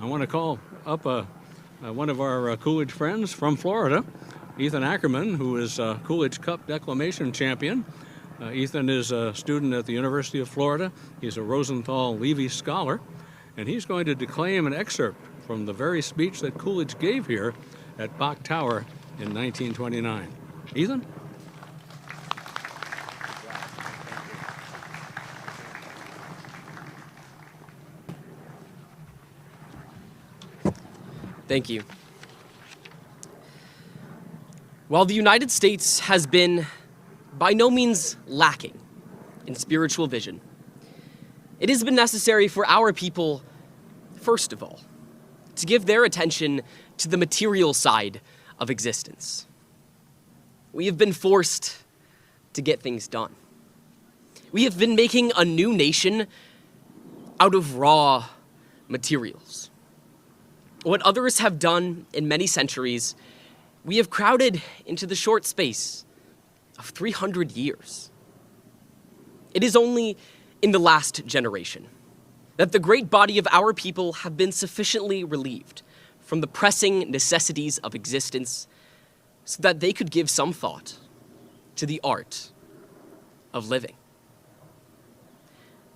I want to call up one of our Coolidge friends from Florida, Ethan Ackerman, who is Coolidge Cup declamation champion. Ethan is a student at the University of Florida. He's a Rosenthal Levy Scholar, and he's going to declaim an excerpt from the very speech that Coolidge gave here at Bok Tower in 1929. Ethan? Thank you. While the United States has been by no means lacking in spiritual vision, it has been necessary for our people, first of all, to give their attention to the material side of existence. We have been forced to get things done. We have been making a new nation out of raw materials. What others have done in many centuries, we have crowded into the short space of 300 years. It is only in the last generation that the great body of our people have been sufficiently relieved from the pressing necessities of existence so that they could give some thought to the art of living.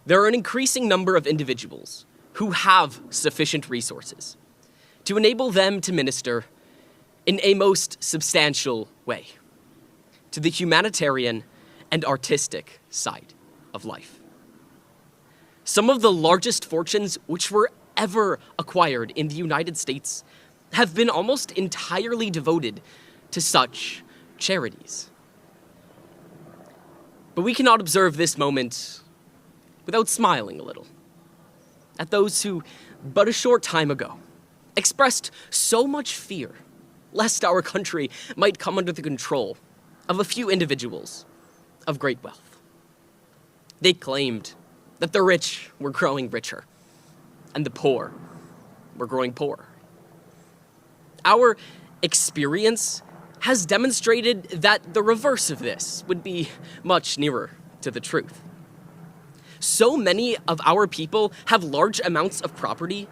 There are an increasing number of individuals who have sufficient resources to enable them to minister in a most substantial way to the humanitarian and artistic side of life. Some of the largest fortunes which were ever acquired in the United States have been almost entirely devoted to such charities. But we cannot observe this moment without smiling a little at those who, but a short time ago, expressed so much fear lest our country might come under the control of a few individuals of great wealth. They claimed that the rich were growing richer and the poor were growing poorer. Our experience has demonstrated that the reverse of this would be much nearer to the truth. So many of our people have large amounts of property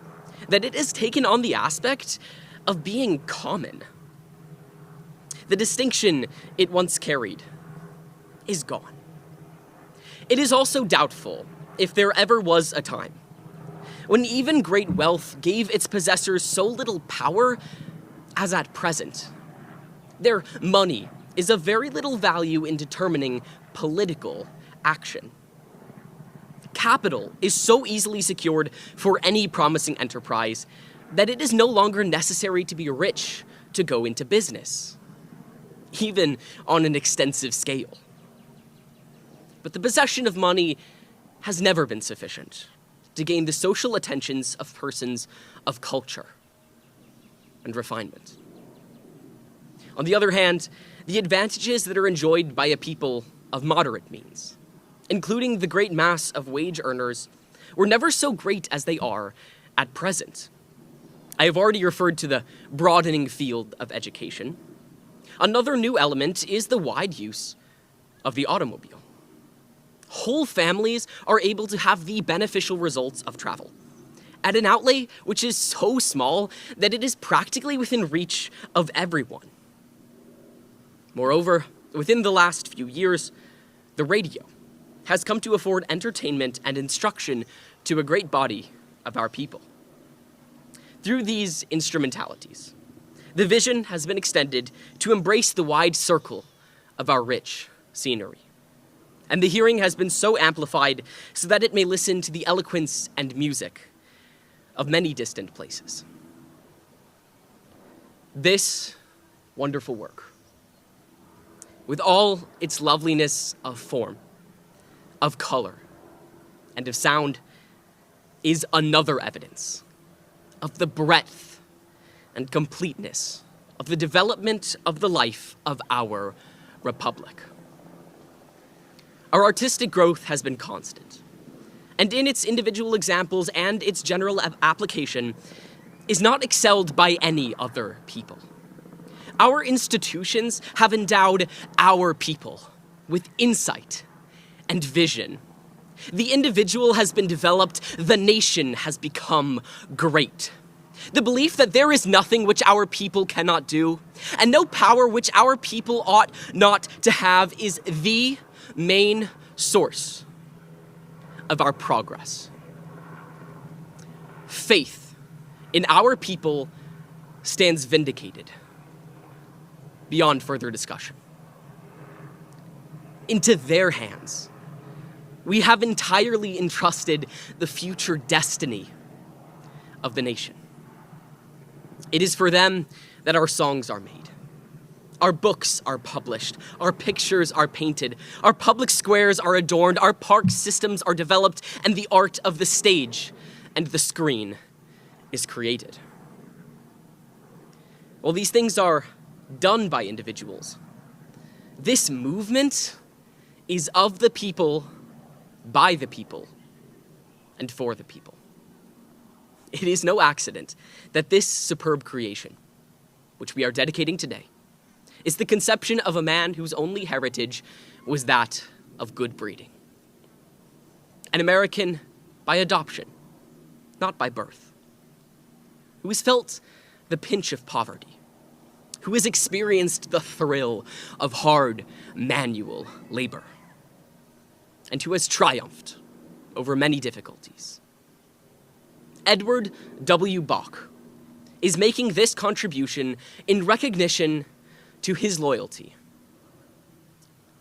that it has taken on the aspect of being common. The distinction it once carried is gone. It is also doubtful if there ever was a time when even great wealth gave its possessors so little power as at present. Their money is of very little value in determining political action. Capital is so easily secured for any promising enterprise that it is no longer necessary to be rich to go into business, even on an extensive scale. But the possession of money has never been sufficient to gain the social attentions of persons of culture and refinement. On the other hand, the advantages that are enjoyed by a people of moderate means, including the great mass of wage earners, were never so great as they are at present. I have already referred to the broadening field of education. Another new element is the wide use of the automobile. Whole families are able to have the beneficial results of travel at an outlay which is so small that it is practically within reach of everyone. Moreover, within the last few years, the radio has come to afford entertainment and instruction to a great body of our people. Through these instrumentalities, the vision has been extended to embrace the wide circle of our rich scenery. And the hearing has been so amplified so that it may listen to the eloquence and music of many distant places. This wonderful work, with all its loveliness of form, of color, and of sound, is another evidence of the breadth and completeness of the development of the life of our republic. Our artistic growth has been constant, and in its individual examples and its general application is not excelled by any other people. Our institutions have endowed our people with insight and vision. The individual has been developed, the nation has become great. The belief that there is nothing which our people cannot do, and no power which our people ought not to have, is the main source of our progress. Faith in our people stands vindicated beyond further discussion. Into their hands, we have entirely entrusted the future destiny of the nation. It is for them that our songs are made, our books are published, our pictures are painted, our public squares are adorned, our park systems are developed, and the art of the stage and the screen is created. While these things are done by individuals, this movement is of the people, by the people, and for the people. It is no accident that this superb creation, which we are dedicating today, is the conception of a man whose only heritage was that of good breeding. An American by adoption, not by birth, who has felt the pinch of poverty, who has experienced the thrill of hard manual labor, and who has triumphed over many difficulties. Edward W. Bach is making this contribution in recognition to his loyalty,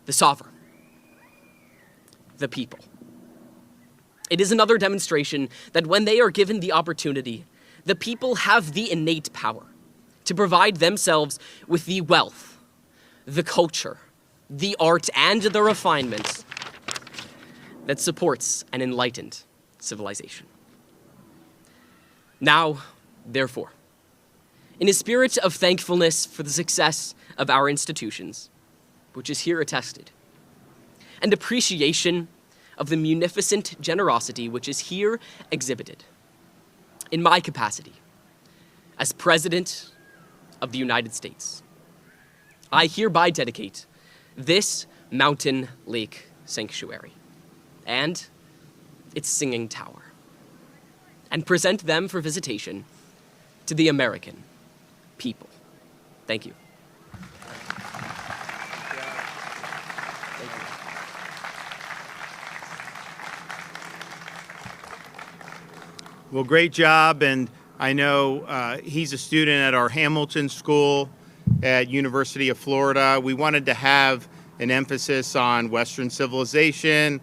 the sovereign, the people. It is another demonstration that when they are given the opportunity, the people have the innate power to provide themselves with the wealth, the culture, the art, and the refinement that supports an enlightened civilization. Now, therefore, in a spirit of thankfulness for the success of our institutions, which is here attested, and appreciation of the munificent generosity which is here exhibited, in my capacity as President of the United States, I hereby dedicate this mountain lake sanctuary and its singing tower, and present them for visitation to the American people. Thank you. Well, great job, and I know he's a student at our Hamilton School at University of Florida. We wanted to have an emphasis on Western civilization,